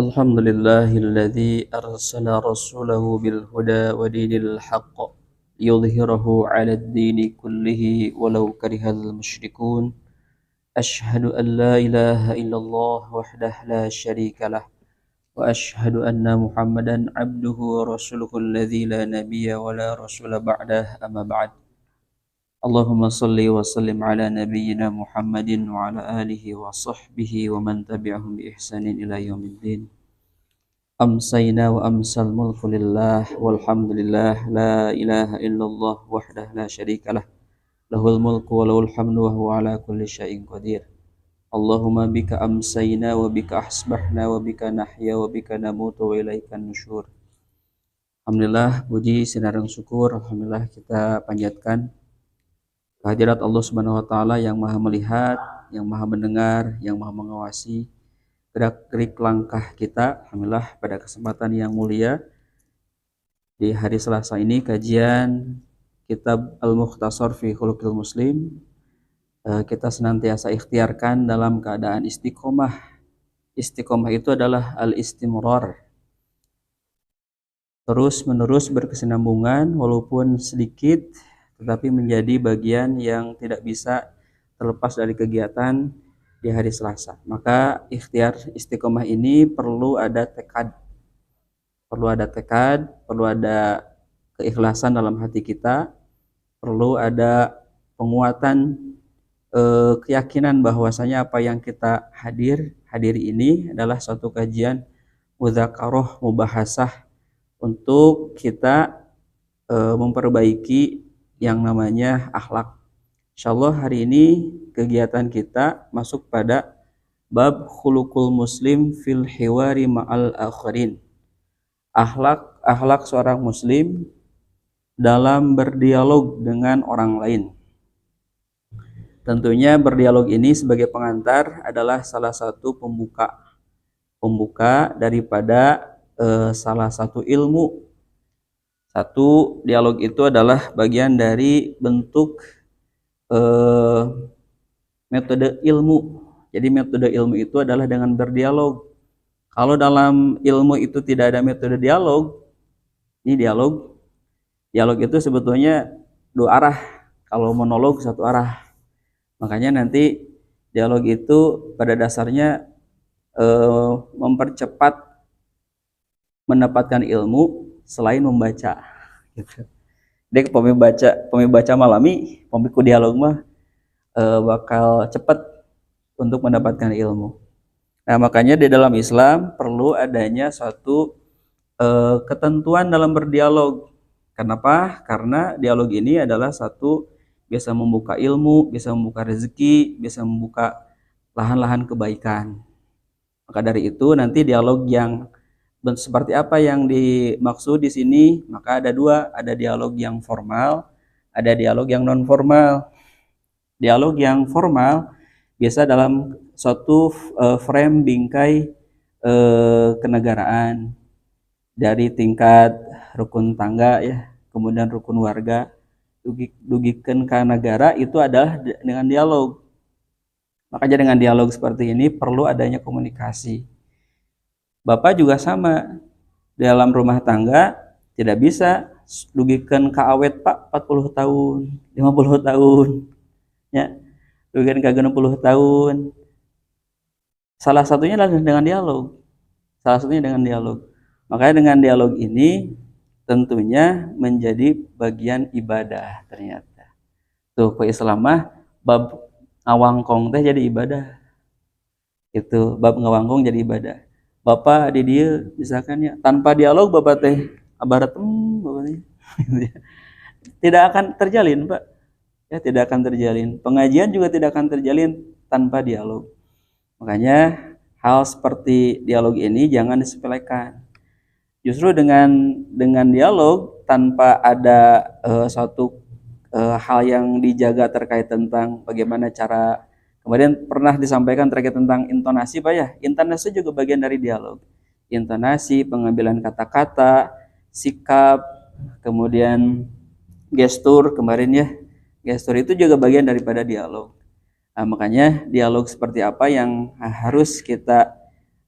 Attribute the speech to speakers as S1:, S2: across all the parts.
S1: الحمد لله الذي أرسل رسوله بالهدى ودين الحق ليظهره على الدين كله ولو كره المشركون. أشهد أن لا إله إلا الله وحده لا شريك له، وأشهد أن محمدا عبده ورسوله الذي لا نبي ولا رسول بعده. أما بعد، اللهم صل وسلم على نبينا محمد وعلى آله وصحبه ومن تبعهم بإحسان إلى يوم الدين. أمسينا وأمسى الملك لله والحمد لله، لا إله إلا الله وحده لا شريك له، له الملك وله الحمد وهو على كل شيء قدير. اللهم بك أمسينا وبك أصبحنا وبك نحيا وبك نموت وإليك النشور. Alhamdulillah, puji sinarang syukur, alhamdulillah kita panjatkan kehadirat Allah Subhanahu wa taala yang Maha melihat, yang Maha mendengar, yang Maha mengawasi gerak-gerik langkah kita. Alhamdulillah, pada kesempatan yang mulia di hari Selasa ini kajian kitab Al-Mukhtasar fi Khuluqil Muslim, kita senantiasa ikhtiarkan dalam keadaan istiqomah. Istiqomah itu adalah al-istimrar, terus menerus berkesinambungan walaupun sedikit, tetapi menjadi bagian yang tidak bisa terlepas dari kegiatan di hari Selasa. Maka ikhtiar istiqomah ini perlu ada tekad, perlu ada keikhlasan dalam hati kita, perlu ada penguatan keyakinan bahwasanya apa yang kita hadiri ini adalah suatu kajian mudzakarah, mubahasah untuk kita memperbaiki yang namanya akhlak. Insyaallah hari ini kegiatan kita masuk pada bab khuluqul muslim fil hiwari ma'al akharin. Akhlak seorang muslim dalam berdialog dengan orang lain. Tentunya berdialog ini sebagai pengantar adalah salah satu pembuka daripada salah satu ilmu. Satu, dialog itu adalah bagian dari bentuk metode ilmu. Jadi metode ilmu itu adalah dengan berdialog. Kalau dalam ilmu itu tidak ada metode dialog, ini dialog itu sebetulnya dua arah. Kalau monolog satu arah. Makanya nanti dialog itu pada dasarnya mempercepat mendapatkan ilmu selain membaca. Gitu. Jadi pembaca malami, pemiku dialog mah bakal cepat untuk mendapatkan ilmu. Nah, makanya di dalam Islam perlu adanya suatu ketentuan dalam berdialog. Kenapa? Karena dialog ini adalah satu bisa membuka ilmu, bisa membuka rezeki, bisa membuka lahan-lahan kebaikan. Maka dari itu nanti dialog yang seperti apa yang dimaksud di sini, maka ada dua, ada dialog yang formal, ada dialog yang non formal. Dialog yang formal biasa dalam suatu frame bingkai kenegaraan dari tingkat rukun tangga ya, kemudian rukun warga, dugikeun ka negara, itu adalah dengan dialog. Makanya dengan dialog seperti ini perlu adanya komunikasi. Bapak juga sama, dalam rumah tangga tidak bisa dugikeun ka awet Pak 40 tahun, 50 tahun. Ya, dugikeun ka 60 tahun. Salah satunya adalah dengan dialog. Makanya dengan dialog ini tentunya menjadi bagian ibadah ternyata. Tuh, ke Islam mah bab ngawangkong teh jadi ibadah. Itu bab ngawangkong jadi ibadah. Bapak di dia misalkan ya, tanpa dialog bapak teh abarat bapak tidak akan terjalin, Pak. Ya, tidak akan terjalin. Pengajian juga tidak akan terjalin tanpa dialog. Makanya hal seperti dialog ini jangan disepelekan. Justru dengan dialog tanpa ada suatu hal yang dijaga terkait tentang bagaimana cara. Kemudian pernah disampaikan terkait tentang intonasi, Pak ya. Intonasi juga bagian dari dialog. Intonasi, pengambilan kata-kata, sikap, kemudian gestur kemarin ya. Gestur itu juga bagian daripada dialog. Nah, makanya dialog seperti apa yang harus kita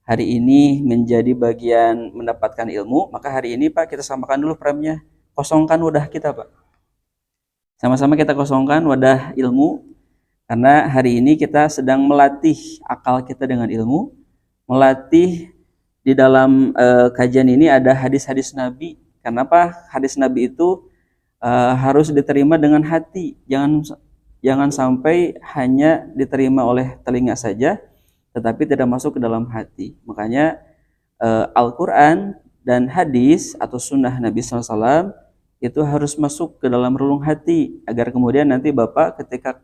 S1: hari ini menjadi bagian mendapatkan ilmu, maka hari ini Pak kita samakan dulu premnya. Kosongkan wadah kita Pak. Sama-sama kita kosongkan wadah ilmu, karena hari ini kita sedang melatih akal kita dengan ilmu, melatih di dalam kajian ini ada hadis-hadis Nabi. Kenapa hadis Nabi itu harus diterima dengan hati, jangan sampai hanya diterima oleh telinga saja, tetapi tidak masuk ke dalam hati. Makanya Al-Quran dan hadis atau sunnah Nabi SAW itu harus masuk ke dalam relung hati, agar kemudian nanti Bapak ketika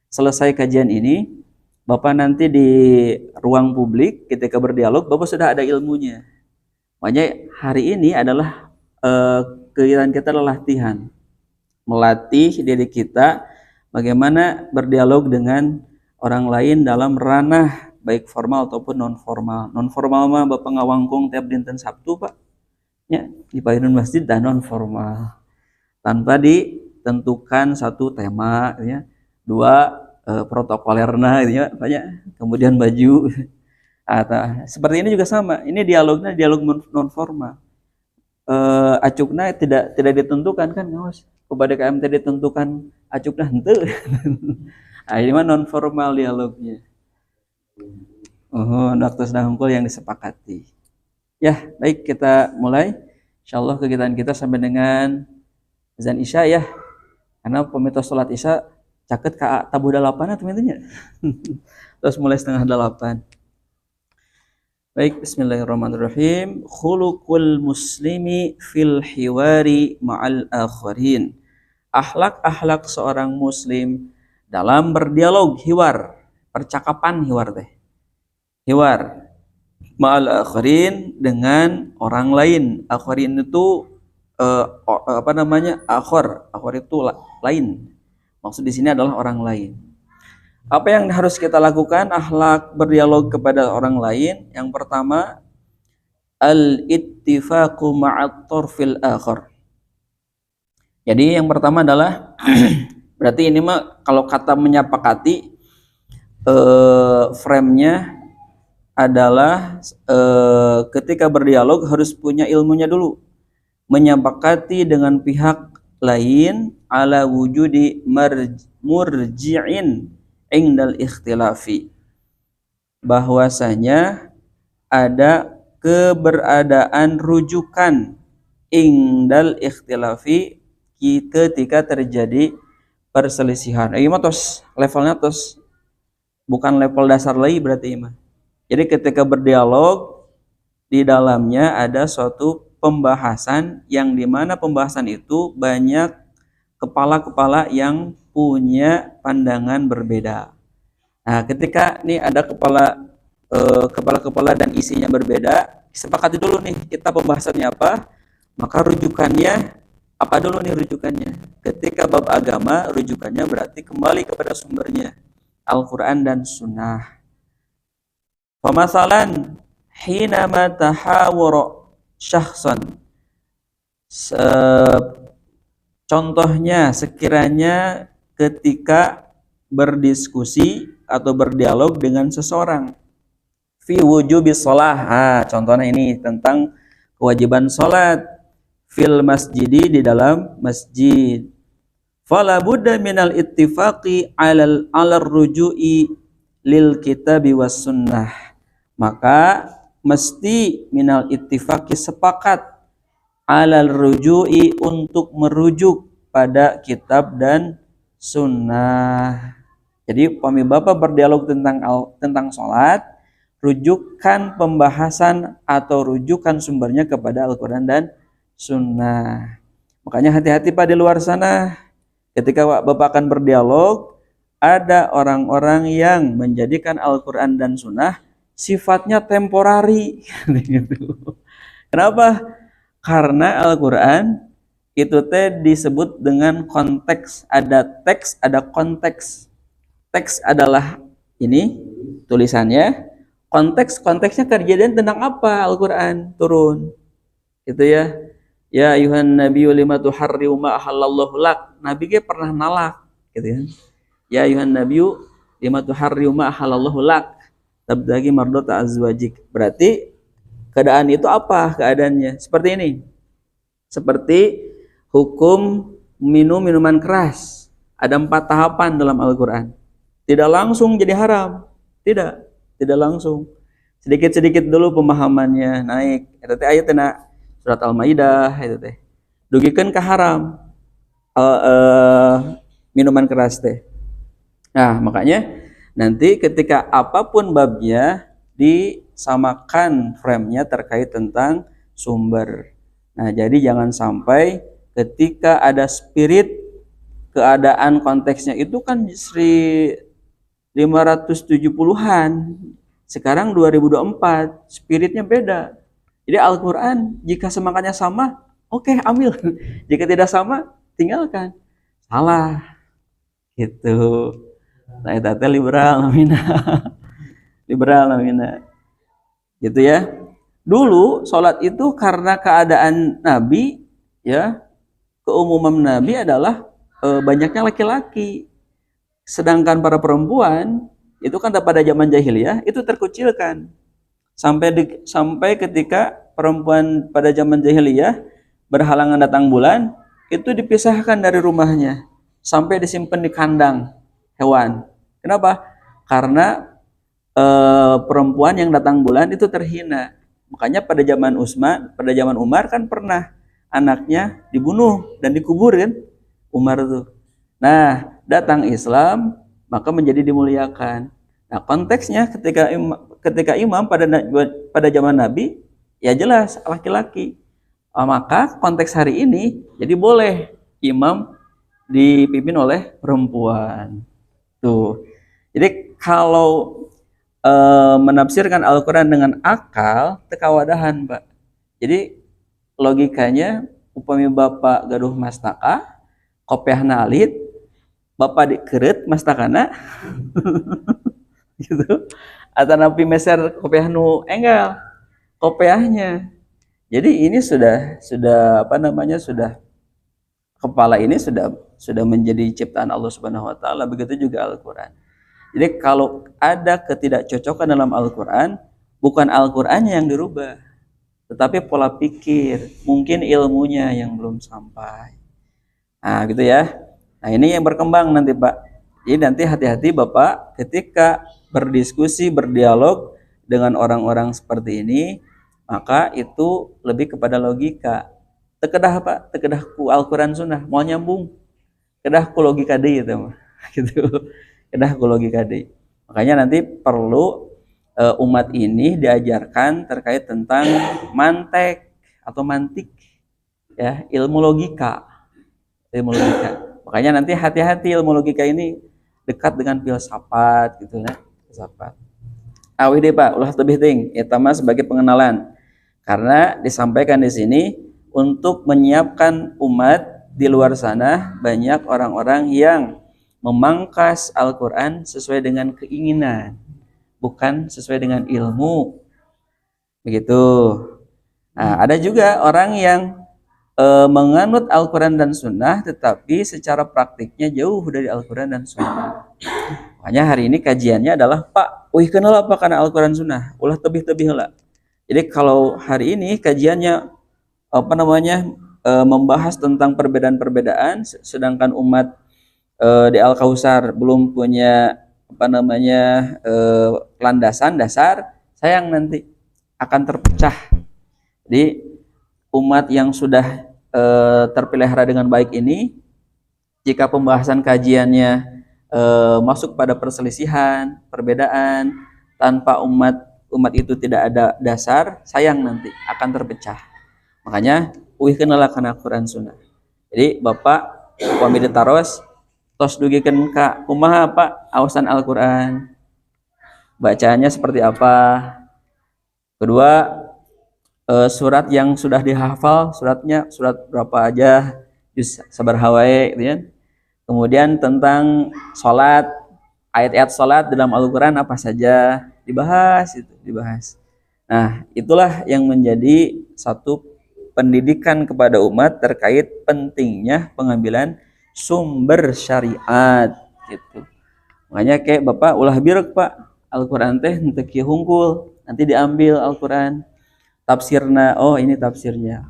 S1: selesai kajian ini, Bapak nanti di ruang publik ketika berdialog, Bapak sudah ada ilmunya. Makanya hari ini adalah kegiatan kita adalah latihan, melatih diri kita bagaimana berdialog dengan orang lain dalam ranah baik formal ataupun non formal. Non formal mah Bapak ngawangkung tiap dinten Sabtu Pak, ya di payun masjid dan non formal tanpa ditentukan satu tema, ya, dua protokolerna, gitu ya, banyak. Kemudian baju, atau seperti ini juga sama. Ini dialognya dialog non formal. Acukna tidak ditentukan kan, ngawas. Kepada KMT ditentukan acukna henteu. Nah, ini mah non formal dialognya. Dokter sedang hunkul yang disepakati. Ya, baik kita mulai. Insyaallah kegiatan kita sampai dengan azan Isya ya. Karena pemitos salat Isya caket ka tabuh 8 atau intinya. Terus mulai 7:30. Baik, bismillahirrahmanirrahim. Khuluqul muslimi fil hiwari ma'al akharin. Akhlak seorang muslim dalam berdialog, hiwar, percakapan hiwar teh. Hiwar ma'al akharin, dengan orang lain. Akharin itu akhor itu lain. Maksud di sini adalah orang lain. Apa yang harus kita lakukan akhlak berdialog kepada orang lain? Yang pertama, al-ittifaqu ma'at tarfil akhar. Jadi yang pertama adalah berarti ini mah kalau kata menyepakati, frame-nya adalah ketika berdialog harus punya ilmunya dulu. Menyepakati dengan pihak lain ala wujudi murji'in indal ikhtilafi, bahwasanya ada keberadaan rujukan indal ikhtilafi ketika terjadi perselisihan. Ini mah tos levelnya tos bukan level dasar lagi berarti mah. Jadi ketika berdialog di dalamnya ada suatu pembahasan yang dimana pembahasan itu banyak kepala-kepala yang punya pandangan berbeda. Nah, ketika nih ada kepala-kepala dan isinya berbeda, sepakati dulu nih kita pembahasannya apa, maka rujukannya apa dulu nih rujukannya. Ketika bab agama, rujukannya berarti kembali kepada sumbernya, Al-Quran dan Sunnah. Pemasalan hinama tahawara syakhsan, contohnya sekiranya ketika berdiskusi atau berdialog dengan seseorang, fi wujubis shalah, contohnya ini tentang kewajiban salat, fil masjidi, di dalam masjid, fala budda minal ittifaqi alal ruju'i lil kitabi was sunnah, maka mesti minal ittifaqi, sepakat, alal ruju'i, untuk merujuk pada kitab dan sunnah. Jadi Bapak berdialog tentang sholat, rujukan pembahasan atau rujukan sumbernya kepada Al-Quran dan sunnah. Makanya hati-hati Pak di luar sana, ketika Bapak akan berdialog, ada orang-orang yang menjadikan Al-Quran dan sunnah sifatnya temporari. Kenapa? Karena Al-Quran itu disebut dengan konteks. Ada teks, ada konteks. Teks adalah ini tulisannya. Konteksnya kejadian tentang apa Al-Quran turun. Itu ya. Ya ayuhan nabiyyu lima tuharrimu ma ahallallahu lak. Nabi ge pernah nalak gitu ya. Ya ayuhan nabiyyu lima tuharrimu ma ahallallahu lak.
S2: tabtagi mardata azwajik. Berarti keadaan itu apa keadaannya? Seperti ini. Seperti hukum minum minuman keras. Ada 4 tahapan dalam Al-Quran. Tidak langsung jadi haram. Tidak langsung. Sedikit-sedikit dulu pemahamannya naik. Itu teh ayatnya surat Al-Maidah itu teh. Dugikeun ka haram minuman keras teh. Nah, makanya nanti ketika apapun babnya disamakan frame-nya terkait tentang sumber. Nah, jadi jangan sampai ketika ada spirit keadaan konteksnya itu kan 570-an. Sekarang 2024, spiritnya beda. Jadi Al-Qur'an jika semangatnya sama, oke, ambil. Jika tidak sama, tinggalkan. Salah gitu. Nah, itu liberal namina. Liberal namina. Gitu ya. Dulu sholat itu karena keadaan Nabi ya, keumuman Nabi adalah banyaknya laki-laki. Sedangkan para perempuan itu kan pada zaman jahiliyah itu terkucilkan. Sampai ketika perempuan pada zaman jahiliyah berhalangan datang bulan itu dipisahkan dari rumahnya sampai disimpan di kandang hewan. Kenapa? Karena perempuan yang datang bulan itu terhina. Makanya pada zaman pada zaman Umar kan pernah anaknya dibunuh dan dikubur kan, Umar itu. Nah, datang Islam maka menjadi dimuliakan. Nah, konteksnya ketika imam pada zaman Nabi ya jelas laki-laki. Maka konteks hari ini jadi boleh imam dipimpin oleh perempuan. Tuh. Jadi kalau menafsirkan Al-Quran dengan akal tekawadahan, Pak. Jadi logikanya upami bapak gaduh mastaka kopiahna alit bapak dikeret mastakana gitu atau napi meser kopiah nu enggal kopiahnya. Jadi ini sudah apa namanya sudah kepala ini sudah menjadi ciptaan Allah Subhanahu wa taala, begitu juga Al-Qur'an. Jadi kalau ada ketidakcocokan dalam Al-Quran, bukan Al-Qurannya yang dirubah, tetapi pola pikir, mungkin ilmunya yang belum sampai. Nah gitu ya. Nah ini yang berkembang nanti Pak. Jadi nanti hati-hati Bapak ketika berdiskusi, berdialog dengan orang-orang seperti ini, maka itu lebih kepada logika. Tekedah Pak, tekedah ku Al-Quran Sunnah, mau nyambung. Kedah ku logika deh itu gitu. Kedah logika deh. Makanya nanti perlu umat ini diajarkan terkait tentang mantek atau mantik ya, ilmu logika. Makanya nanti hati-hati ilmu logika ini dekat dengan filsafat gitu ya, filsafat. Awi deh Pak, ulah tebih ting, eta mah sebagai pengenalan. Karena disampaikan di sini untuk menyiapkan umat di luar sana banyak orang-orang yang memangkas Al-Quran sesuai dengan keinginan, bukan sesuai dengan ilmu. Begitu. Nah, ada juga orang yang menganut Al-Quran dan Sunnah, tetapi secara praktiknya jauh dari Al-Quran dan Sunnah. Makanya hari ini kajiannya adalah, Pak, kenal apa karena Al-Quran Sunnah? Ulah tebih-tebih lah. Jadi kalau hari ini kajiannya membahas tentang perbedaan-perbedaan, sedangkan umat di Al-Kausar belum punya landasan dasar, sayang nanti akan terpecah. Jadi umat yang sudah terpelihara dengan baik ini, jika pembahasan kajiannya masuk pada perselisihan, perbedaan, tanpa umat itu tidak ada dasar, sayang nanti akan terpecah. Makanya kenal kana Quran Sunnah. Jadi Bapak upami ditaros tos dugikeun ka kumaha Pak awasan Al-Qur'an. Bacaannya seperti apa? Kedua, surat yang sudah dihafal, surat berapa aja, juz sabaraha wae gitu ya. Kemudian tentang salat, ayat-ayat salat dalam Al-Qur'an apa saja dibahas. Nah, itulah yang menjadi satu pendidikan kepada umat terkait pentingnya pengambilan sumber syariat gitu. Makanya kayak Bapak ulah birek Pak Al-Qur'an teh henteu kieu hungkul, nanti diambil Al-Qur'an. Tafsirna, oh ini tafsirnya.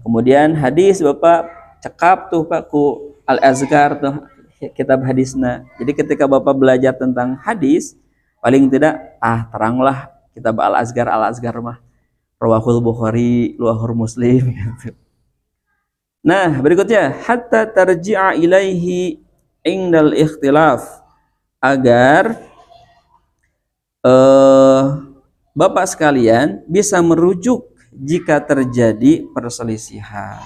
S2: Kemudian hadis Bapak cekap tuh Pak ku Al-Azkar tuh kitab hadisna. Jadi ketika Bapak belajar tentang hadis, paling tidak teranglah kitab Al-Azkar mah Rawahul Bukhari, Rawahul Muslim gitu. Nah, berikutnya hatta tarji'a ilaihi indal ikhtilaf, agar Bapak sekalian bisa merujuk jika terjadi perselisihan.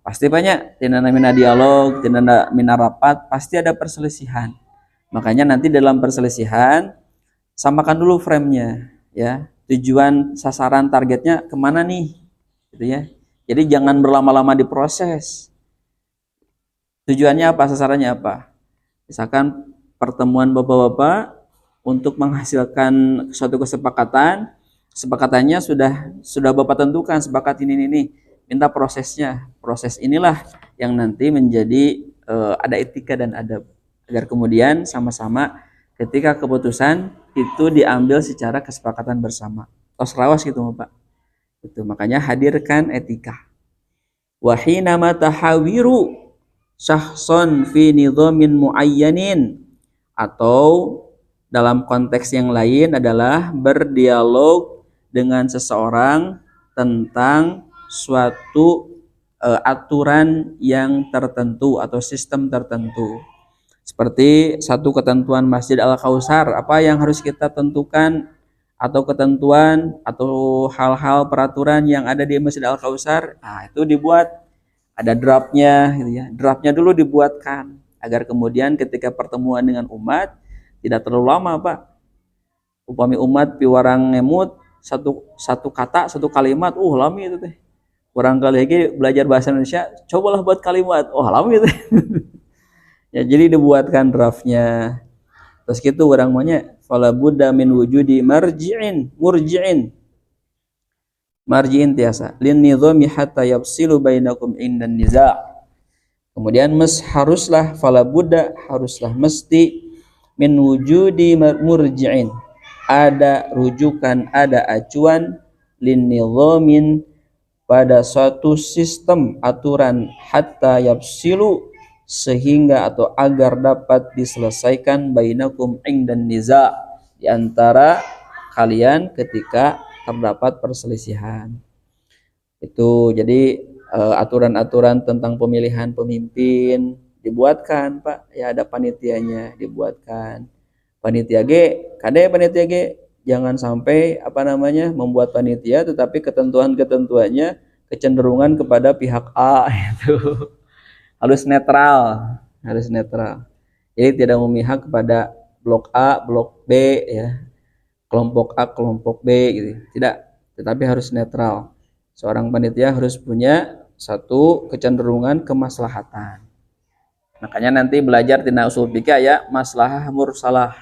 S2: Pasti banyak, tidak mina dialog, tidak mina rapat, pasti ada perselisihan. Makanya nanti dalam perselisihan samakan dulu frame-nya, ya. Tujuan, sasaran, targetnya kemana nih, gitu ya. Jadi jangan berlama-lama di proses. Tujuannya apa, sasarannya apa? Misalkan pertemuan bapak-bapak untuk menghasilkan suatu kesepakatan, kesepakatannya sudah bapak tentukan, sepakat ini. Minta prosesnya. Proses inilah yang nanti menjadi ada etika dan adab, agar kemudian sama-sama ketika keputusan itu diambil secara kesepakatan bersama. Tos rawas gitu Pak. Itu makanya hadirkan etika. Wa hina tahawiru syahson fi nidhamin muayyanin, atau dalam konteks yang lain adalah berdialog dengan seseorang tentang suatu aturan yang tertentu atau sistem tertentu. Seperti satu ketentuan Masjid Al-Kautsar, apa yang harus kita tentukan, atau ketentuan atau hal-hal peraturan yang ada di Masjid Al-Kautsar, itu dibuat, ada draftnya gitu ya. Draftnya dulu dibuatkan agar kemudian ketika pertemuan dengan umat tidak terlalu lama Pak. Upami umat piwarang ngemut satu kata, satu kalimat, lami itu teh. Kurang kali lagi belajar bahasa Indonesia, cobalah buat kalimat, lami itu. Ya, jadi dibuatkan draftnya. Terus gitu orang maunya fala budda min wujudi murji'in tiasa lin nizami hatta yafsilu bainakum indan niza'. Kemudian haruslah mesti min wujudi murji'in, ada rujukan, ada acuan, lin nizamin, pada suatu sistem aturan, hatta yafsilu, sehingga atau agar dapat diselesaikan bainakum indan niza', di antara kalian ketika terdapat perselisihan. Itu jadi aturan-aturan tentang pemilihan pemimpin dibuatkan Pak, ya ada panitianya dibuatkan. Panitia G, jangan sampai membuat panitia tetapi ketentuannya kecenderungan kepada pihak A itu. harus netral. Jadi tidak memihak kepada blok A, blok B, ya, kelompok A, kelompok B gitu. Tidak, tetapi harus netral. Seorang panitia harus punya satu kecenderungan kemaslahatan. Makanya nanti belajar tina usul fikih ya, maslahah mursalah.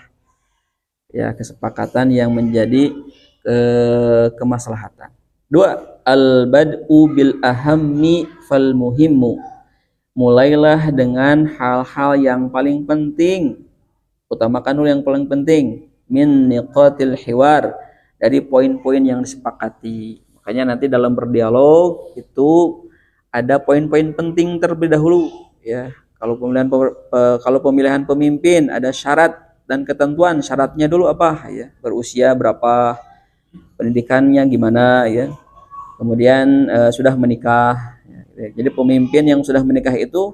S2: Ya, kesepakatan yang menjadi kemaslahatan. 2, al-bad'u bil ahammi fal muhimmu. Mulailah dengan hal-hal yang paling penting. Utamakan dulu yang paling penting. Min niqatil hiwar, dari poin-poin yang disepakati. Makanya nanti dalam berdialog itu ada poin-poin penting terlebih dahulu. Ya, kalau pemilihan pemimpin ada syarat dan ketentuan. Syaratnya dulu apa? Ya, berusia berapa, pendidikannya gimana, ya. Kemudian sudah menikah. Jadi pemimpin yang sudah menikah itu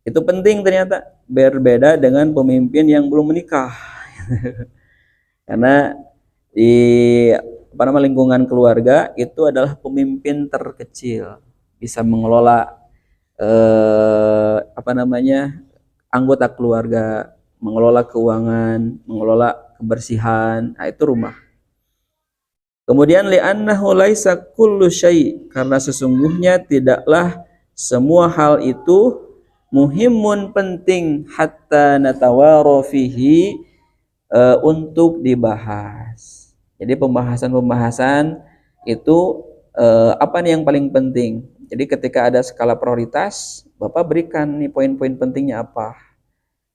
S2: penting ternyata, berbeda dengan pemimpin yang belum menikah. Karena di lingkungan keluarga itu adalah pemimpin terkecil, bisa mengelola anggota keluarga, mengelola keuangan, mengelola kebersihan, itu rumah. Kemudian li'annahu laisa kullu syai', karena sesungguhnya tidaklah semua hal itu muhimun, penting, hatta natawara fihi, untuk dibahas. Jadi pembahasan itu apa nih yang paling penting. Jadi ketika ada skala prioritas, Bapak berikan nih poin-poin pentingnya apa.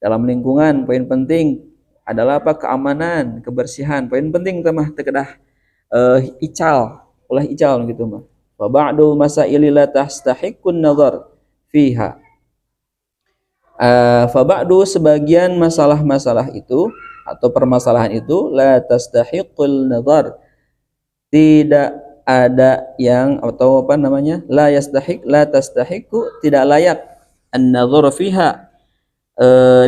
S2: Dalam lingkungan poin penting adalah apa? Keamanan, kebersihan. Poin penting teh mah teu kedah ical, ulah ical gitu mah. Wa ba'du masaili la tastahiqqun nazar fiha. Fa ba'du sebagian masalah-masalah itu atau permasalahan itu la tastahiqqul nazar, tidak ada yang atau apa namanya, la yastahiq, la tastahiqu, tidak layak an-nazar fiha,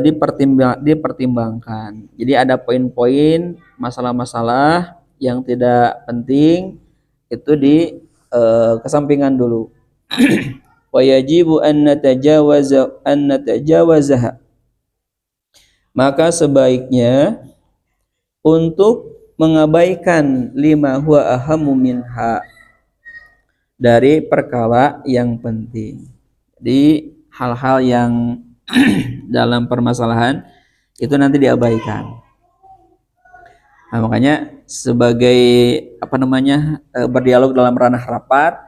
S2: dipertimbangkan. Jadi ada poin-poin masalah-masalah yang tidak penting itu kesampingan dulu. Wa yajibu an natajawazaha, maka sebaiknya untuk mengabaikan lima huwa ahamu minha, dari perkara yang penting. Jadi hal-hal yang dalam permasalahan itu nanti diabaikan. Nah, makanya sebagai apa namanya, berdialog dalam ranah rapat,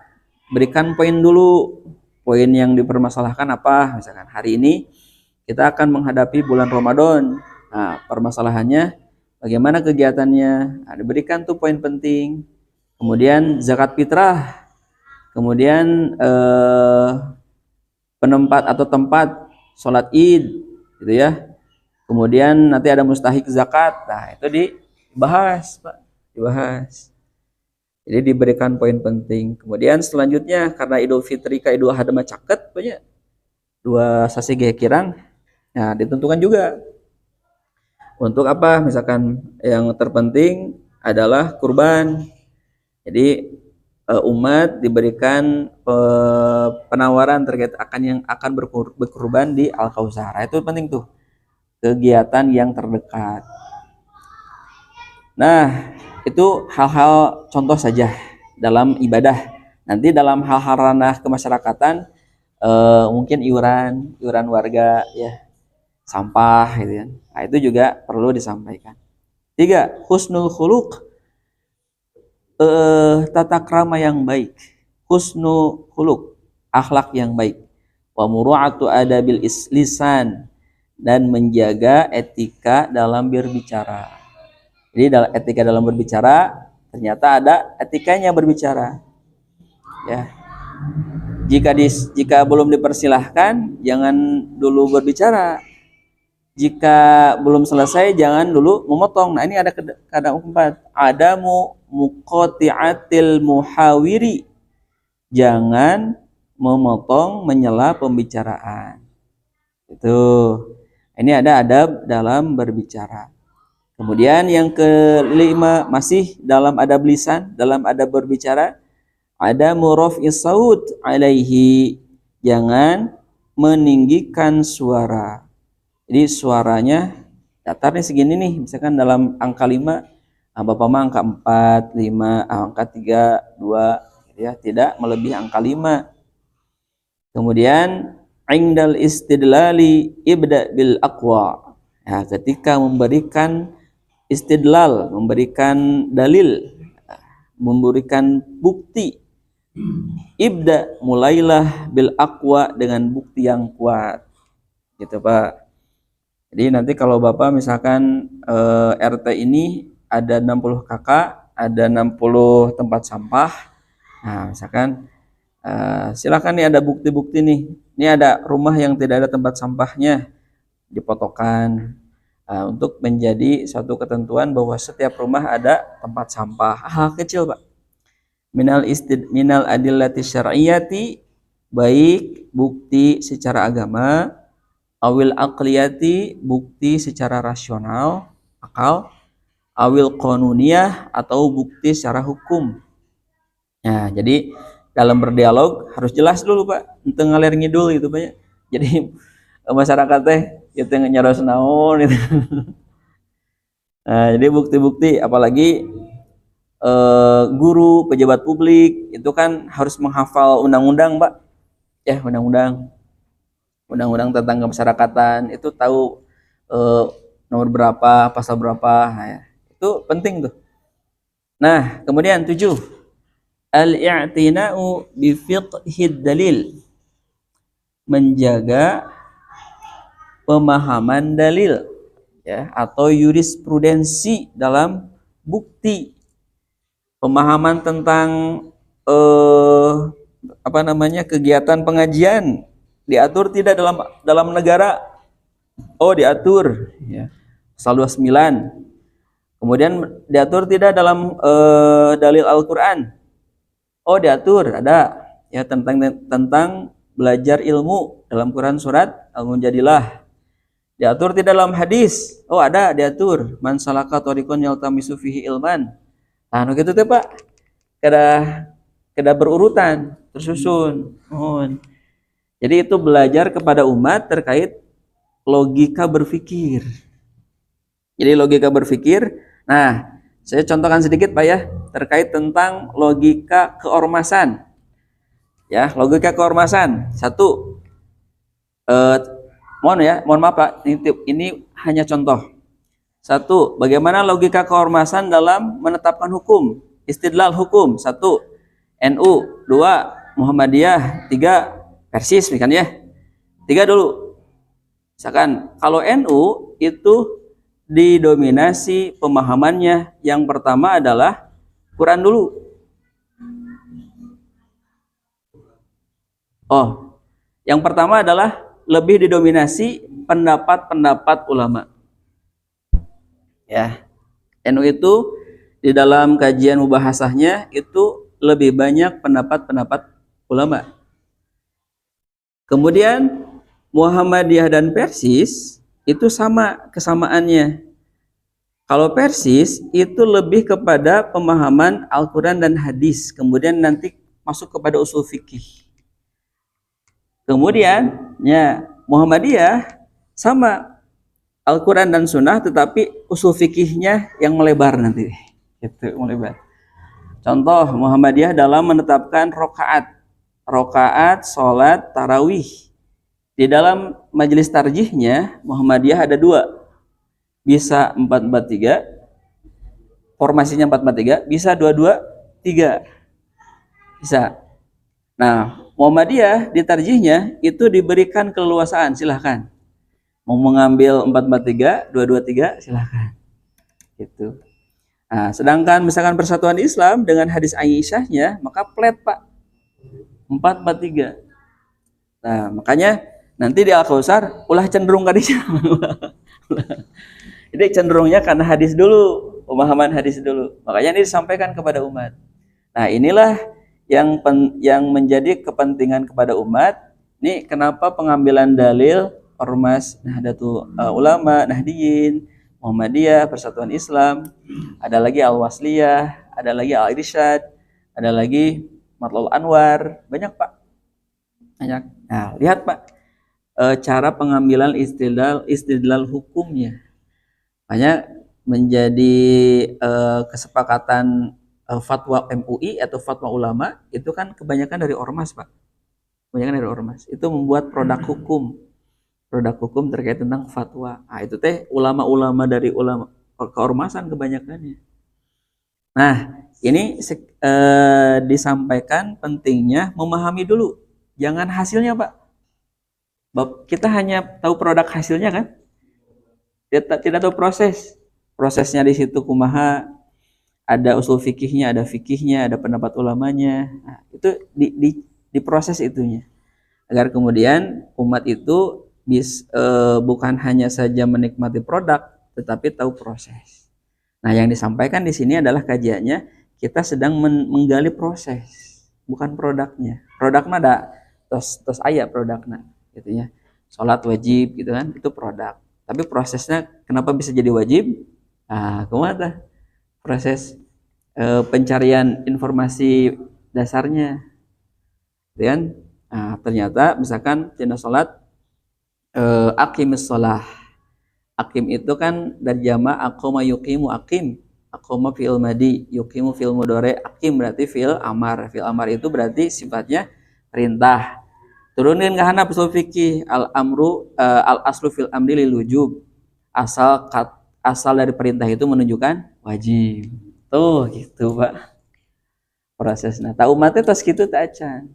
S2: berikan poin dulu, poin yang dipermasalahkan apa. Misalkan hari ini kita akan menghadapi bulan Ramadan. Nah, permasalahannya bagaimana kegiatannya. Nah, diberikan tuh poin penting. Kemudian zakat fitrah. Kemudian penempat atau tempat sholat id gitu ya. Kemudian nanti ada mustahik zakat. Nah, itu dibahas, Pak. Dibahas. Jadi diberikan poin penting. Kemudian selanjutnya karena Idul Fitri ka Idul Adha mah caket banyak. Dua sasi ge kirang. Nah, ditentukan juga untuk apa? Misalkan yang terpenting adalah kurban. Jadi umat diberikan penawaran terkait akan yang akan berkurban di Al-Kautsar. Itu penting tuh, kegiatan yang terdekat. Nah, itu hal-hal contoh saja dalam ibadah. Nanti dalam hal-hal ranah kemasyarakatan, mungkin iuran warga ya, sampah gitu kan. Nah, itu juga perlu disampaikan. 3, husnul khuluq, tata krama yang baik. Husnul khuluq, akhlak yang baik. Wa muru'atu adabil lisan, dan menjaga etika dalam berbicara. Jadi etika dalam berbicara, ternyata ada etikanya berbicara. Ya. Jika belum dipersilahkan, jangan dulu berbicara. Jika belum selesai, jangan dulu memotong. Nah, ini ada kadang 4. Ada muqati'atil muhawiri. Jangan memotong, menyela pembicaraan. Itu. Ini ada adab dalam berbicara. Kemudian yang kelima, masih dalam adab lisan, dalam adab berbicara, ada muraf'is saut alaihi, jangan meninggikan suara. Jadi suaranya datarnya segini nih, misalkan dalam angka 5, Bapak mah angka 4, 5, angka 3, 2, ya, tidak melebihi angka 5. Kemudian indal istidlali ibda bil aqwa. Ya, ketika memberikan istidlal, memberikan dalil, memberikan bukti, ibda, mulailah bil aqwa, dengan bukti yang kuat, gitu Pak. Jadi nanti kalau Bapak misalkan RT ini ada 60 kakak, ada 60 tempat sampah. Nah, misalkan silakan nih, ada bukti-bukti nih. Ini ada rumah yang tidak ada tempat sampahnya, dipotokan. Untuk menjadi suatu ketentuan bahwa setiap rumah ada tempat sampah. Hal kecil, Pak. Minal adillati syar'iyyati, baik bukti secara agama, awil aqliyati, bukti secara rasional, akal, awil qanuniyah, atau bukti secara hukum. Nah, jadi dalam berdialog harus jelas dulu, Pak. Ente ngalir ngidul gitu, Pak. Jadi masyarakat teh itu nyaros naon gitu. Nah, jadi bukti-bukti, apalagi guru, pejabat publik itu kan harus menghafal undang-undang, Pak. Ya, undang-undang tentang kemasyarakatan, itu tahu nomor berapa, pasal berapa. Nah, ya. Itu penting tuh. Nah, kemudian 7, al-i'tina'u bi fiqhid dalil, menjaga pemahaman dalil. ya, atau jurisprudensi dalam bukti, pemahaman tentang kegiatan pengajian diatur tidak dalam negara? Oh, diatur, ya. Pasal 29. Kemudian diatur tidak dalam dalil Al-Qur'an? Oh, diatur, ada, ya, tentang belajar ilmu dalam Quran surat Al-Mujadilah. Diatur tidak dalam hadis? Oh, ada, diatur, man salaka thariqan yaltamisu fihi ilman. Nah, gitu teh Pak. Kada berurutan, tersusun. Jadi itu belajar kepada umat terkait logika berpikir. Jadi logika berpikir. Nah, saya contohkan sedikit Pak ya, terkait tentang logika keormasan. Ya, logika keormasan. Satu, mohon maaf Pak, ini hanya contoh. Satu, bagaimana logika keormasan dalam menetapkan hukum, istidlal hukum. Satu, NU. Dua, Muhammadiyah. Tiga, Persis, kan ya. Tiga dulu. Misalkan kalau NU itu didominasi pemahamannya, yang pertama adalah Quran dulu. Oh, yang pertama adalah lebih didominasi pendapat-pendapat ulama. Ya, NU itu di dalam kajian mubahasahnya itu lebih banyak pendapat-pendapat ulama. Kemudian Muhammadiyah dan Persis itu sama kesamaannya. Kalau Persis itu lebih kepada pemahaman Al-Quran dan hadis, kemudian nanti masuk kepada usul fikih. Kemudian ya, Muhammadiyah sama Al-Quran dan Sunnah, tetapi usul fikihnya yang melebar nanti. Itu melebar. Contoh Muhammadiyah dalam menetapkan rokaat sholat tarawih. Di dalam majelis tarjihnya Muhammadiyah ada dua, bisa 4-4-3, formasinya 4-4-3, bisa 2-2-3, bisa. Nah, Muhammadiyah di tarjihnya itu diberikan keleluasaan, silahkan mau mengambil 4-4-3, 2-2-3, silahkan. Gitu. Nah, sedangkan misalkan Persatuan Islam dengan hadis Aisyahnya, maka flat Pak, 4-4-3. Nah, makanya nanti di Al-Kautsar ulah cenderung kadisnya. Jadi cenderungnya karena hadis dulu, pemahaman hadis dulu. Makanya ini disampaikan kepada umat. Nah, inilah yang menjadi kepentingan kepada umat. Ini kenapa pengambilan dalil Ormas Nahdlatul Ulama, Nahdiyin, Muhammadiyah, Persatuan Islam, ada lagi Al-Wasliyah, ada lagi Al-Irsyad, ada lagi Matlul Anwar, banyak Pak. Banyak. Nah, lihat Pak, cara pengambilan istidlal hukumnya. Makanya menjadi kesepakatan fatwa MUI atau fatwa ulama itu kan kebanyakan dari ormas Pak. Kebanyakan dari ormas. Itu membuat produk hukum terkait tentang fatwa. Nah, itu teh ulama-ulama dari ulama keormasan kebanyakannya. Nah, ini disampaikan pentingnya memahami dulu, jangan hasilnya Pak. Kita hanya tahu produk hasilnya kan, tidak tahu prosesnya di situ kumaha, ada usul fikihnya, ada pendapat ulamanya. Nah, itu diproses itunya, agar kemudian umat itu bukan hanya saja menikmati produk, tetapi tahu proses. Nah, yang disampaikan di sini adalah kajiannya, kita sedang menggali proses, bukan produknya. Produknya ada tos ayat produknya. Gitu ya, sholat wajib gitu kan, itu produk, tapi prosesnya kenapa bisa jadi wajib? Nah, kemana proses pencarian informasi dasarnya, gitu kan? Nah, ternyata misalkan tina sholat aqimis sholah, aqim itu kan dari jama' aqoma yuqimu, aqim, aqoma fi'il madi, yuqimu fi'il mudhari, aqim berarti fi'il amar itu berarti sifatnya perintah. Turunin ke hanap usul fikih, al aslu fil amri lil wujub, asal dari perintah itu menunjukkan wajib. Tuh gitu Pak prosesnya. Tahu mate tos kitu tak acan.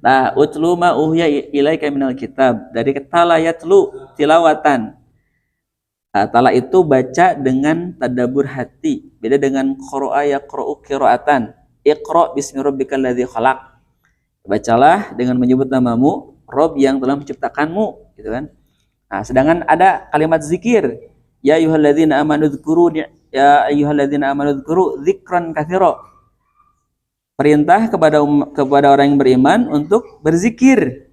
S2: Nah, utlu ma uhya ilaika minal kitab, dari kata layatlu tilawatan. Tala itu baca dengan tadabbur hati. Beda dengan qara'a yaqra'u qira'atan. Iqra' bismi rabbikal ladzi khalaq. Bacalah dengan menyebut namamu, Rob yang telah menciptakanmu, gitu kan. Nah, sedangkan ada kalimat zikir, ya ayyuhalladzina amanu dzkuru dzikran katsira. Perintah kepada orang yang beriman untuk berzikir.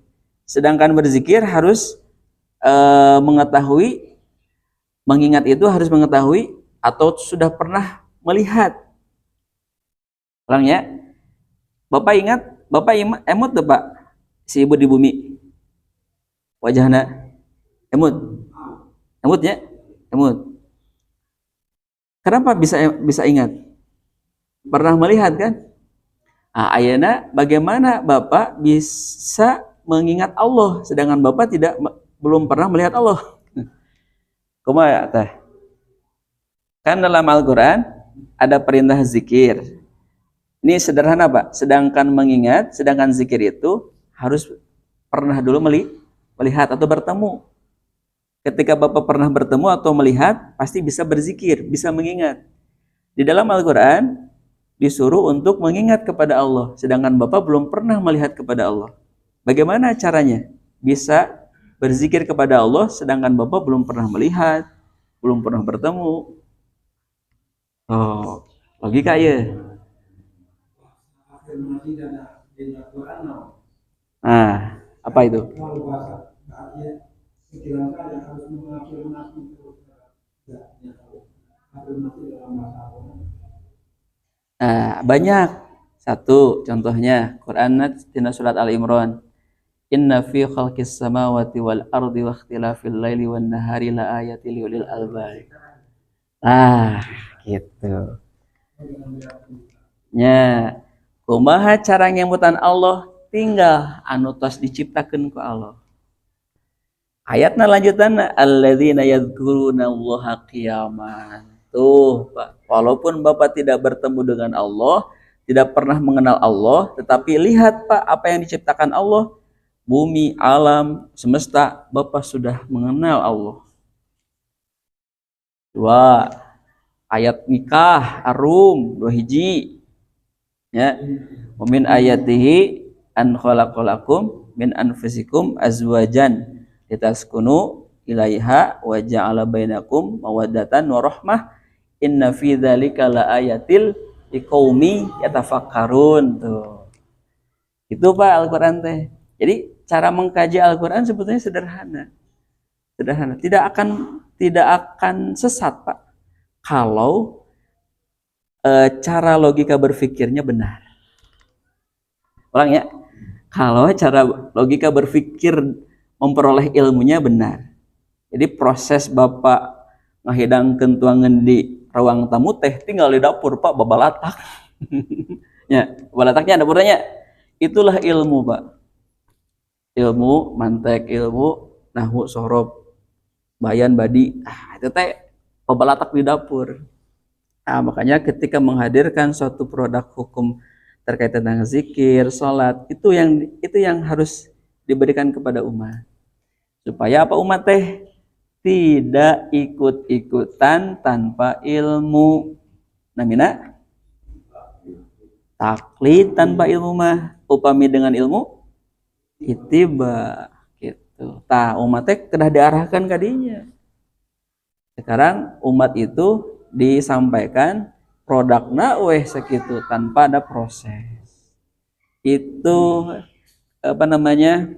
S2: Sedangkan berzikir harus mengetahui, mengingat itu harus mengetahui atau sudah pernah melihat. Ulang ya. Bapak ingat, Bapak emut tuh Pak, si ibu di bumi. Wajahna emut. Emut ya? Emut. Kenapa bisa ingat? Pernah melihat kan? Nah, ayeuna bagaimana Bapak bisa mengingat Allah sedangkan Bapak belum pernah melihat Allah? Kumaha teh? Kan dalam Al-Qur'an ada perintah zikir. Ini sederhana Pak, sedangkan zikir itu harus pernah dulu melihat atau bertemu. Ketika Bapak pernah bertemu atau melihat, pasti bisa berzikir, bisa mengingat. Di dalam Al-Quran, disuruh untuk mengingat kepada Allah, sedangkan Bapak belum pernah melihat kepada Allah. Bagaimana caranya? Bisa berzikir kepada Allah, sedangkan Bapak belum pernah melihat, belum pernah bertemu. Oh, logika ya. Nah, apa itu? Nah, banyak. Satu contohnya Quran tina surat Al-Imran. Inna fi khalqis samawati wal ardi wa ikhtilafil laili wan nahari la ayatil liulil albab. Ah, gitu. Nya, kumaha cara nyebutan Allah tinggal anu tos diciptakeun ku Allah. Ayatna lanjutanna alladzina yadhkuruna Allaha qiyaman. Tuh, Pak. Walaupun Bapak tidak bertemu dengan Allah, tidak pernah mengenal Allah, tetapi lihat Pak apa yang diciptakan Allah, bumi, alam, semesta, Bapak sudah mengenal Allah. Dua, ayat nikah, Ar-Rum 2 hiji. Ya. Wa min ayatihi an khalaqalakum min anfusikum azwajan litaskunu ilaiha wa ja'ala bainakum mawaddatan wa rahmah inna fi dzalika laayatil liqaumi yatafakkarun. Tuh. Itu Pak Al-Qur'an teh. Jadi cara mengkaji Al-Qur'an sebetulnya sederhana. Sederhana. Tidak akan sesat, Pak. Kalau cara logika berpikirnya benar. Ulang ya. Kalau cara logika berpikir memperoleh ilmunya benar. Jadi proses Bapak ngahidangkeun tuangan di ruang tamu teh tinggal di dapur Pak babalatak. Ya, babalataknya dapurnya. Itulah ilmu, Pak. Ilmu mantek, ilmu nahwu sorob, bayan badi. Itu teh babalatak di dapur. Nah, makanya ketika menghadirkan suatu produk hukum terkait tentang zikir, sholat, itu yang harus diberikan kepada umat. Supaya apa umat teh tidak ikut-ikutan tanpa ilmu. Namina taklid tanpa ilmu mah upami dengan ilmu itiba gitu. Tah umat teh kedah diarahkan ka dinya. Sekarang umat itu disampaikan produkna weh sakitu tanpa ada proses. Itu apa namanya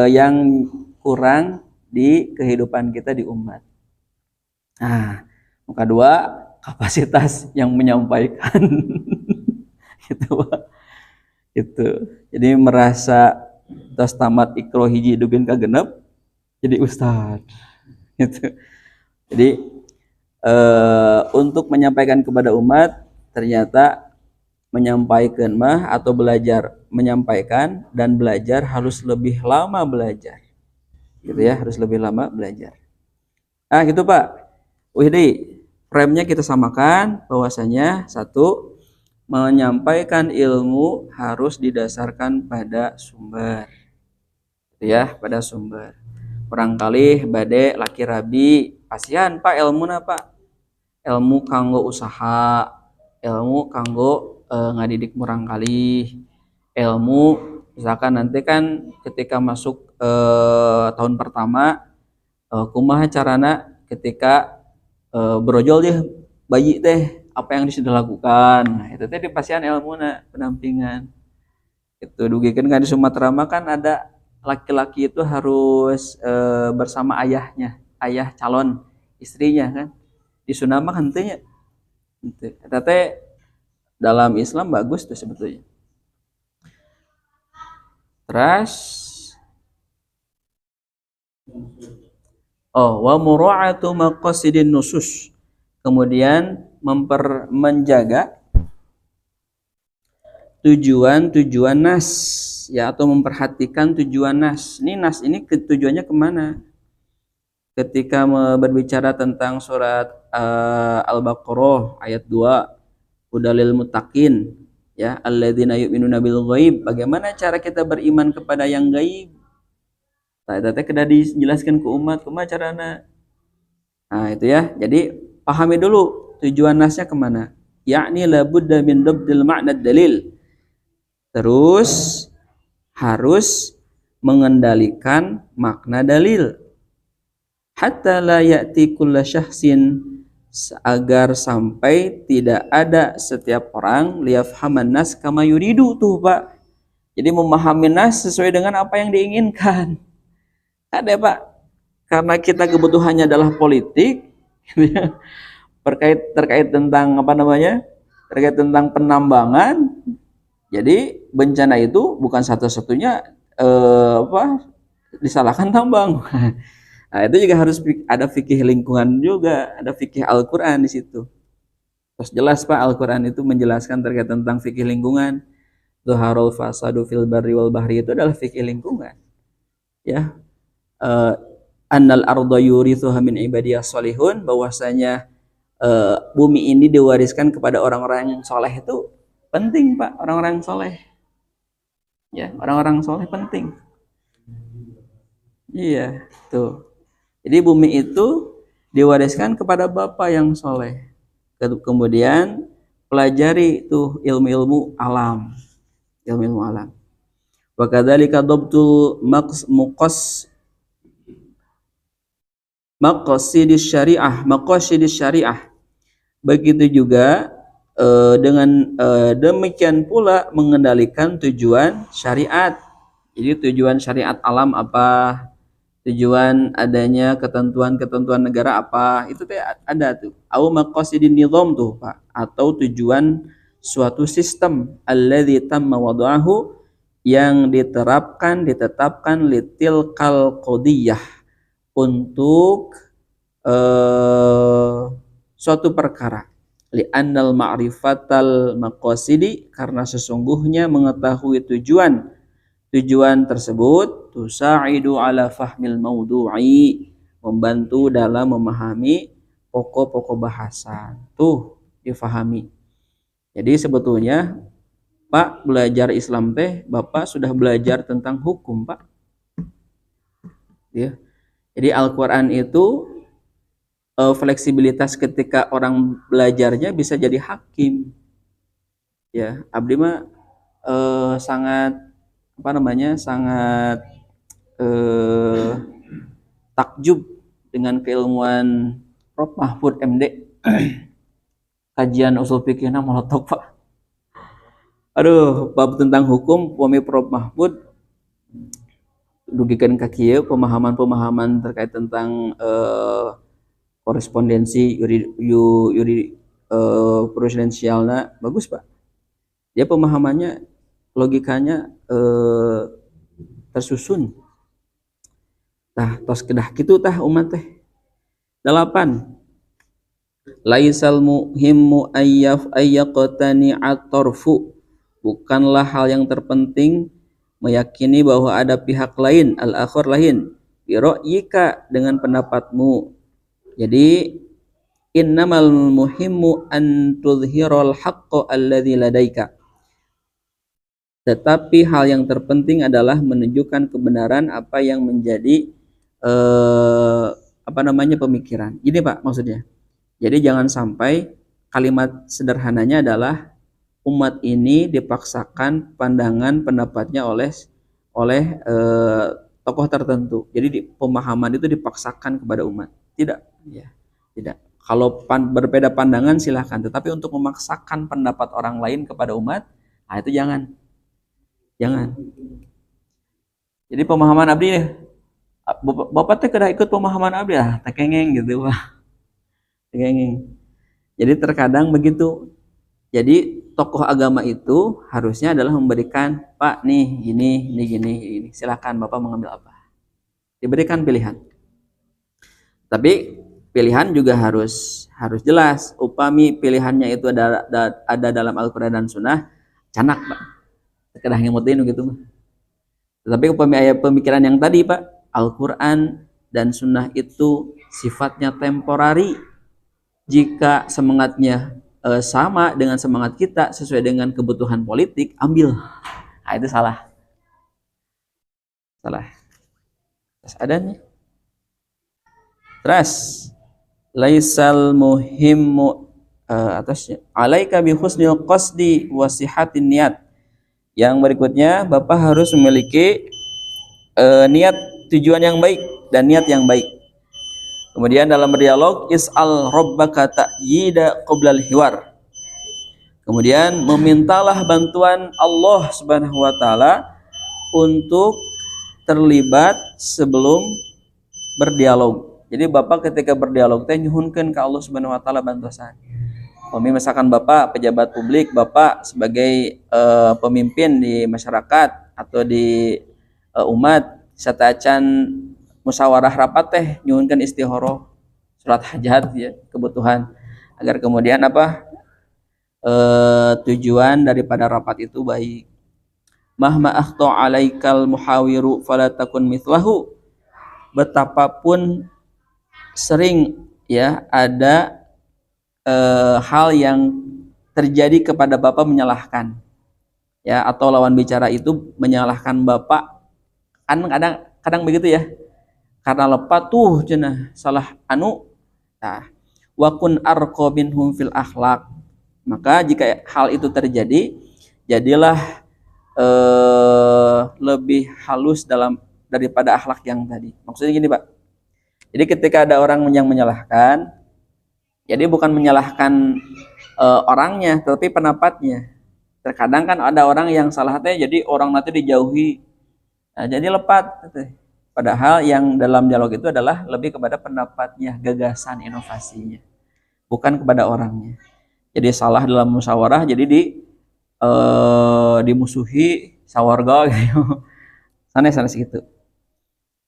S2: yang kurang di kehidupan kita di umat. Nah, yang kedua kapasitas yang menyampaikan gitu Pak. Itu. Jadi merasa tos tamat ikro hiji dugen ka genep jadi ustad. Gitu. Jadi untuk menyampaikan kepada umat ternyata menyampaikan mah atau belajar menyampaikan dan belajar harus lebih lama belajar. Gitu ya, harus lebih lama belajar. Nah gitu Pak. Wihdi, frame-nya kita samakan bahwasanya satu, menyampaikan ilmu harus didasarkan pada sumber. Gitu ya, pada sumber. Barangkali bade laki rabi Pasian Pak ilmuna Pak. Ilmu kanggo usaha, ilmu kanggo ngadidik murang kali, ilmu misalkan nanti kan ketika masuk tahun pertama kumaha carana ketika brojol ya bayi teh apa yang disudah lakukan. Nah, itu teh di pasian ilmuna pendampingan. Itu dugikeun kan di Sumatera mah kan ada laki-laki itu harus bersama ayahnya, ayah calon istrinya kan. Di Sunda mah henteu nya. Henteu. Eta teh dalam Islam bagus tuh sebetulnya. Terus wa mura'atu maqasidin nusus. Kemudian menjaga tujuan-tujuan nas ya atau memperhatikan tujuan nas. Ini nas ini tujuannya kemana? Ketika berbicara tentang surat Al-Baqarah ayat 2 hudalil muttaqin ya alladzina yu'minuna bil ghaib. Bagaimana cara kita beriman kepada yang gaib? Nah, itu kedah dijelaskan ke umat kumaha carana. Nah, itu ya. Jadi pahami dulu tujuan nasnya kemana. Yakni labudda min dabdil ma'na dalil. Terus harus mengendalikan makna dalil. Hatta la ya'ti kulla syahsin agar sampai tidak ada setiap orang liyafhaman nas kama yuridu tuh Pak. Jadi memahami nas sesuai dengan apa yang diinginkan. Ada Pak. Karena kita kebutuhannya adalah politik terkait tentang apa namanya? Terkait tentang penambangan. Jadi bencana itu bukan satu-satunya disalahkan tambang. Nah, itu juga harus ada fikih lingkungan juga, ada fikih Al-Qur'an di situ. Terus jelas Pak Al-Qur'an itu menjelaskan terkait tentang fikih lingkungan. Zuharul fasadu fil barri wal bahri itu adalah fikih lingkungan. Ya. Annal arda yurithuha min ibadiyas salihun, bahwasanya bumi ini diwariskan kepada orang-orang yang soleh itu penting Pak, orang-orang soleh. Ya, orang-orang soleh penting. Iya, tuh. Jadi bumi itu diwariskan kepada bapak yang soleh. Kemudian pelajari tuh ilmu-ilmu alam, ilmu-ilmu alam. Wa kadzalika dabtul maqasidis syariah. Begitu juga dengan demikian pula mengendalikan tujuan syariat. Jadi tujuan syariat alam apa? Tujuan adanya ketentuan-ketentuan negara apa? Itu teh ada tuh. Au maqasidin nizam tuh, Pak. Atau tujuan suatu sistem alladzi tamma wada'ahu yang ditetapkan litil kal qadiyah untuk suatu perkara. Li'annal ma'rifatal maqasidi, karena sesungguhnya mengetahui tujuan tersebut tusa'idu ala fahmil maudu'i, membantu dalam memahami pokok-pokok bahasan. Tuh difahami. Jadi sebetulnya Pak belajar Islam teh Bapak sudah belajar tentang hukum Pak. Ya. Jadi Al-Qur'an itu fleksibilitas ketika orang belajarnya bisa jadi hakim. Ya, abdi mah sangat takjub dengan keilmuan Prof Mahfud MD. Kajian usul fikihna molotok Pak. Aduh, bab tentang hukum pami Prof Mahfud dugikeun ka kieu pemahaman-pemahaman terkait tentang korespondensi presidensialna bagus Pak. Dia pemahamannya logikanya tersusun. Tah tos kedah kitu tah umat teh. 8. Laisal muhimmu ayyaqtani at-tarfu. Bukanlah hal yang terpenting meyakini bahwa ada pihak lain, al-akhir lain, bi ra'yika, dengan pendapatmu. Jadi innamal muhimmu an tudhiral haqqo alladzi ladaika. Tetapi hal yang terpenting adalah menunjukkan kebenaran apa yang menjadi pemikiran. Gini Pak maksudnya. Jadi jangan sampai kalimat sederhananya adalah umat ini dipaksakan pandangan pendapatnya oleh tokoh tertentu. Jadi pemahaman itu dipaksakan kepada umat. Tidak, ya, tidak. Kalau berbeda pandangan silahkan, tetapi untuk memaksakan pendapat orang lain kepada umat, nah itu jangan. Jadi pemahaman abdi, bapak teh kada ikut pemahaman abdi, tekengeng gitu Pak. Tekengeng. Jadi terkadang begitu. Jadi tokoh agama itu harusnya adalah memberikan, Pak nih gini, silahkan Bapak mengambil apa. Diberikan pilihan. Tapi pilihan juga harus jelas. Upami pilihannya itu ada dalam Al-Quran dan Sunnah, canak Pak. Kedah ngemutin gitu. Tetapi upami ayat pemikiran yang tadi Pak, Al-Quran dan Sunnah itu sifatnya temporari. Jika semangatnya sama dengan semangat kita sesuai dengan kebutuhan politik, ambil. Nah, itu salah. Terus adanya. Terus laisal muhimmu atasnya alaika bi husnil qasdi wa sihatin niat. Yang berikutnya Bapak harus memiliki niat, tujuan yang baik dan niat yang baik. Kemudian dalam berdialog is'al rabbaka ta'yida qoblal hiwar. Kemudian memintalah bantuan Allah Subhanahu wa taala untuk terlibat sebelum berdialog. Jadi Bapak ketika berdialog teh nyuhunkeun ka Allah Subhanahu wa taala bantuan. Misalkan Bapak pejabat publik, Bapak sebagai pemimpin di masyarakat atau di umat sataacan musyawarah rapat teh nyuhunkeun istihoroh surat hajat ya, kebutuhan agar kemudian tujuan daripada rapat itu baik. Mahma akhta alaikal muhawiru fala takun mithlahu. Betapapun sering ya ada hal yang terjadi kepada Bapak menyalahkan ya, atau lawan bicara itu menyalahkan Bapak, kan kadang begitu ya, karena lepat tuh cenah salah anu. Nah, wa kun arqa minhum fil akhlaq. Maka jika hal itu terjadi, jadilah lebih halus daripada akhlak yang tadi. Maksudnya gini Pak, jadi ketika ada orang yang menyalahkan, jadi bukan menyalahkan orangnya, tetapi pendapatnya. Terkadang kan ada orang yang salah teh, jadi orang nanti dijauhi, nah, jadi lepat. Padahal yang dalam dialog itu adalah lebih kepada pendapatnya, gagasan, inovasinya, bukan kepada orangnya. Jadi salah dalam musyawarah, jadi dimusuhi sawarga gitu. Sana segitu.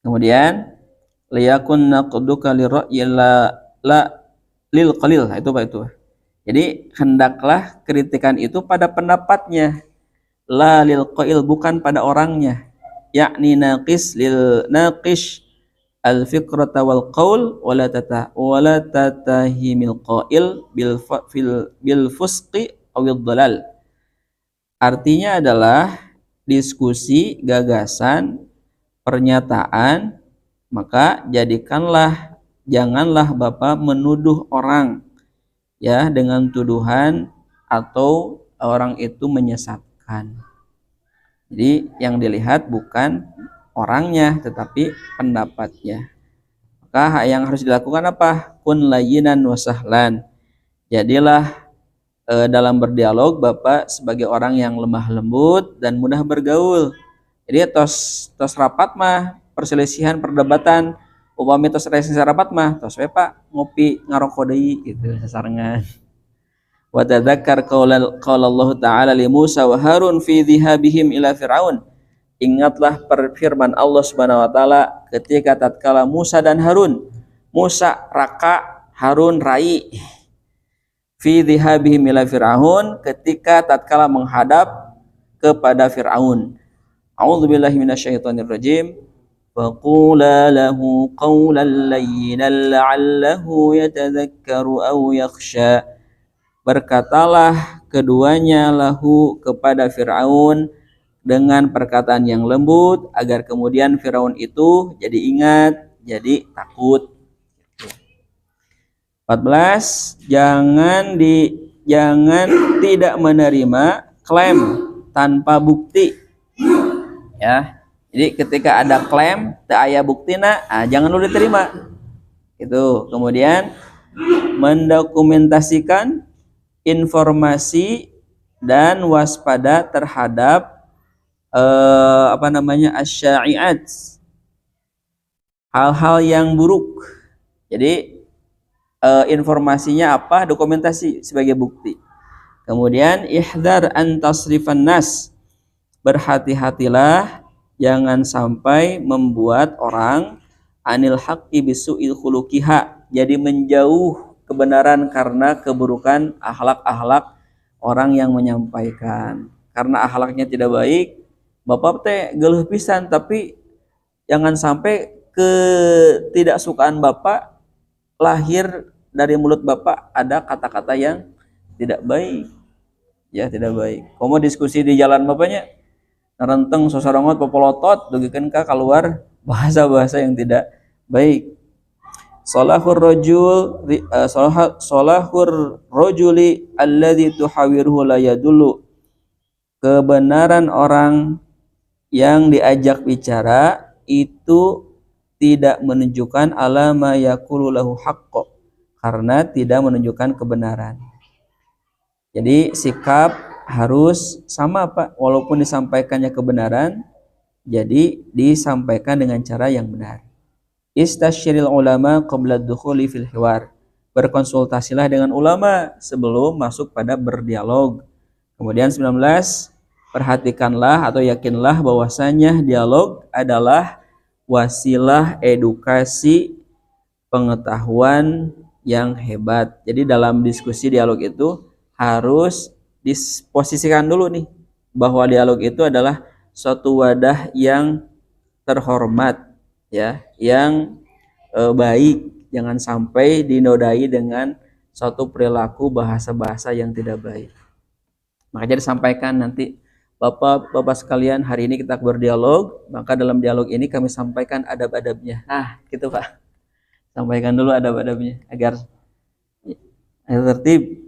S2: Kemudian liyakun naqduka lira'yi la lil qalil. Nah, itu Pak itu. Jadi hendaklah kritikan itu pada pendapatnya, la lil qail, bukan pada orangnya. Yakni naqish al fikrata wal qaul wala tatahimil qail bil fusqi awil dalal. Artinya adalah diskusi, gagasan, pernyataan, maka janganlah Bapak menuduh orang ya dengan tuduhan atau orang itu menyesatkan. Jadi yang dilihat bukan orangnya tetapi pendapatnya. Maka yang harus dilakukan apa? Kun layyinan wa sahlan. Jadilah dalam berdialog Bapak sebagai orang yang lemah lembut dan mudah bergaul. Jadi tos rapat mah perselisihan perdebatan, upami tos rapat mah tos we Pak ngopi ngaroko deui gitu sasarengan. Wa tadzakkar qaula Allah Ta'ala li Musa wa Harun fi dhihabihim ila Fir'aun. Ingatlah firman Allah Subhanahu wa taala ketika tatkala Musa dan Harun, Musa raka, Harun rai, fi dhihabihim ila Fir'aun, ketika tatkala menghadap kepada Fir'aun. A'udzubillahi minasyaitonir rajim. Faqula lahu qawlan layyinan la'allahu yatadzakkaru aw yakhsha. Berkatalah keduanya lahu kepada Fir'aun dengan perkataan yang lembut agar kemudian Fir'aun itu jadi ingat, jadi takut. 14, jangan tidak menerima klaim tanpa bukti. Ya. Jadi ketika ada klaim teu aya buktina, jangan lu diterima. Itu. Kemudian mendokumentasikan informasi dan waspada terhadap asy-syai'at, hal-hal yang buruk. Jadi informasinya apa, dokumentasi sebagai bukti. Kemudian ihdar an tasrifan nas, berhati-hatilah jangan sampai membuat orang anil haqqi bisu'il khuluqiha, jadi menjauh kebenaran karena keburukan akhlak-akhlak orang yang menyampaikan. Karena akhlaknya tidak baik, bapak teh geuleuh pisan, tapi jangan sampai ketidaksukaan bapak lahir dari mulut bapak ada kata-kata yang tidak baik. Ya, tidak baik. Komo diskusi di jalan bapaknya narenteng sosorongot popolotot dugikeun ka keluar bahasa-bahasa yang tidak baik. Salahur rajuli alladzi tuhawiruhu la yadullu, kebenaran orang yang diajak bicara itu tidak menunjukkan alama yaqulu lahu haqqo, karena tidak menunjukkan kebenaran. Jadi sikap harus sama Pak, walaupun disampaikannya kebenaran, jadi disampaikan dengan cara yang benar. Istasyiril ulama qabla dukhuli fil hiwar, berkonsultasilah dengan ulama sebelum masuk pada berdialog. Kemudian 19, perhatikanlah atau yakinlah bahwasanya dialog adalah wasilah edukasi pengetahuan yang hebat. Jadi dalam diskusi dialog itu harus disposisikan dulu nih bahwa dialog itu adalah suatu wadah yang terhormat, ya, yang baik. Jangan sampai dinodai dengan suatu perilaku bahasa-bahasa yang tidak baik. Makanya disampaikan nanti, Bapak-bapak sekalian, hari ini kita berdialog, maka dalam dialog ini kami sampaikan adab-adabnya. Gitu Pak. Sampaikan dulu adab-adabnya agar tertib.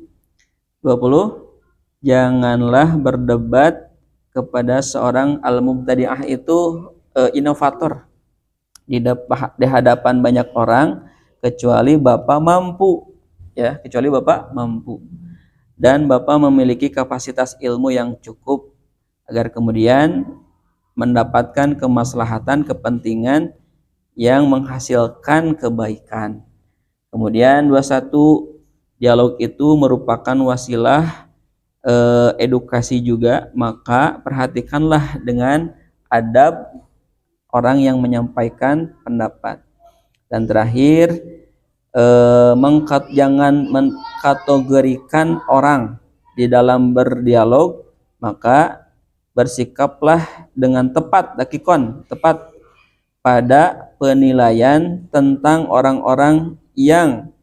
S2: 20, janganlah berdebat kepada seorang al-mubtadi'ah, itu inovator di hadapan banyak orang, kecuali Bapak mampu, ya, kecuali Bapak mampu dan Bapak memiliki kapasitas ilmu yang cukup agar kemudian mendapatkan kemaslahatan, kepentingan yang menghasilkan kebaikan. Kemudian 21, dialog itu merupakan wasilah edukasi juga, maka perhatikanlah dengan adab orang yang menyampaikan pendapat. Dan terakhir, jangan mengkategorikan orang di dalam berdialog, maka bersikaplah dengan tepat, tepat pada penilaian tentang orang-orang yang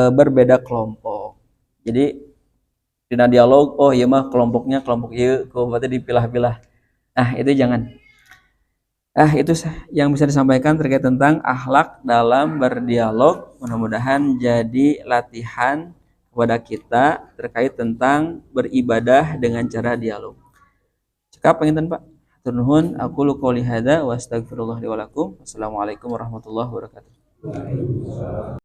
S2: berbeda kelompok. Jadi di dialog, oh iya mah kelompoknya kelompok ieu, berarti dipilah-pilah. Itu jangan. Itu yang bisa disampaikan terkait tentang akhlak dalam berdialog. Mudah-mudahan jadi latihan kepada kita terkait tentang beribadah dengan cara dialog. Cekap panginten Pak. Hatur nuhun, aqulu qouli hadza wa astaghfirullah li wa lakum. Wassalamualaikum warahmatullahi wabarakatuh.